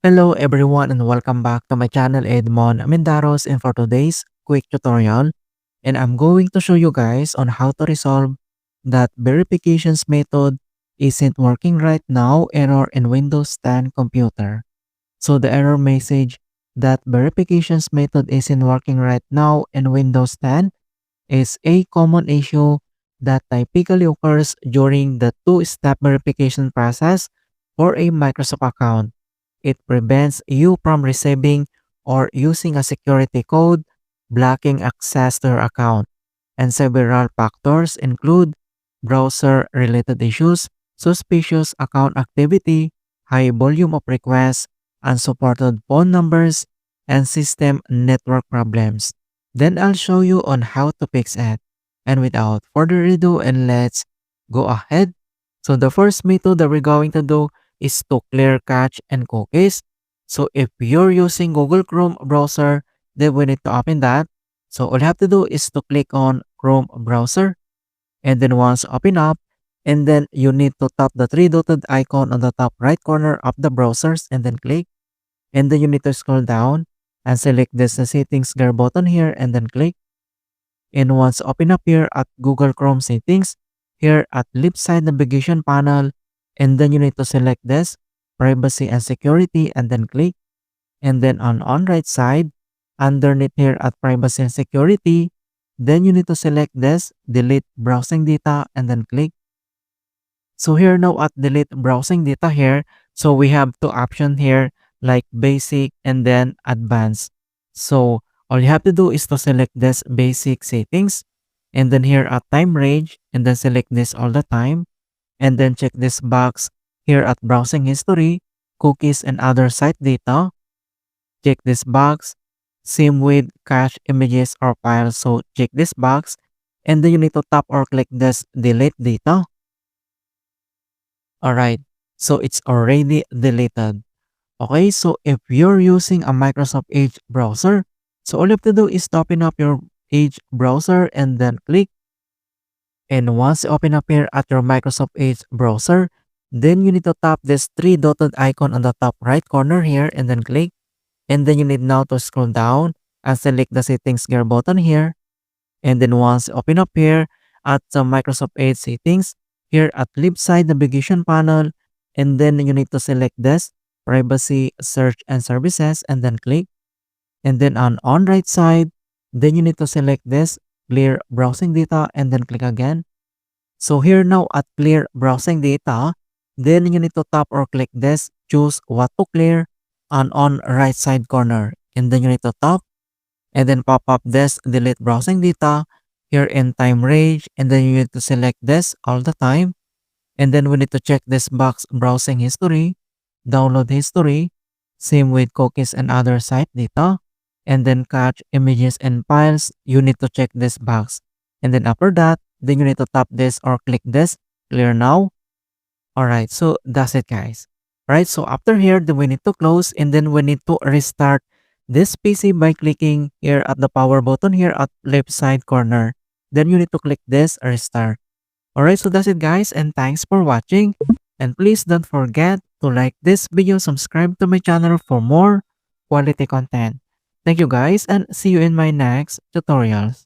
Hello everyone and welcome back to my channel Edmund Mindaros, and for today's quick tutorial, and I'm going to show you guys on how to resolve that verifications method isn't working right now error in Windows 10 computer. So the error message that verifications method isn't working right now in Windows 10 is a common issue that typically occurs during the two-step verification process for a Microsoft account. It prevents you from receiving or using a security code, blocking access to your account. And several factors include browser-related issues, suspicious account activity, high volume of requests, unsupported phone numbers, and system network problems. Then I'll show you on how to fix it. And without further ado, and let's go ahead. So the first method that we're going to do is to clear cache and cookies. So if you're using Google Chrome browser, then we need to open that. So all you have to do is to click on Chrome browser, and then once open up, and then you need to tap the three dotted icon on the top right corner of the browsers and then click, and then you need to scroll down and select this the settings gear button here and then click. And once open up here at Google Chrome settings, here at left side navigation panel, and then you need to select this privacy and security and then click. And then on right side, underneath here at privacy and security, then you need to select this delete browsing data and then click. So here now at delete browsing data here, so we have two options here like basic and then advanced. So all you have to do is to select this basic settings, and then here at time range, and then select this all the time, and then check this box here at browsing history, cookies and other site data. Check this box. Same with cache images or files. So check this box, and then you need to tap or click this delete data. Alright, so it's already deleted. Okay, so if you're using a Microsoft Edge browser, so all you have to do is to open up your Edge browser and then click. And once you open up here at your Microsoft Edge browser, then you need to tap this three dotted icon on the top right corner here and then click. And then you need now to scroll down and select the settings gear button here. And then once you open up here at the Microsoft Edge settings, here at left side navigation panel, and then you need to select this privacy, search and services and then click. And then on right side, then you need to select this clear browsing data and then click again. So here now at clear browsing data, then you need to tap or click this choose what to clear on right side corner, and then you need to tap and then pop up this delete browsing data here in time range, and then you need to select this all the time, and then we need to check this box browsing history, download history, same with cookies and other site data, and then cache images and files, you need to check this box. And then after that, then you need to tap this or click this clear now. Alright, so that's it guys. Right, so after here, then we need to close, and then we need to restart this PC by clicking here at the power button here at left side corner. Then you need to click this restart. Alright, so that's it guys, and thanks for watching. And please don't forget to like this video, subscribe to my channel for more quality content. Thank you guys, and see you in my next tutorials.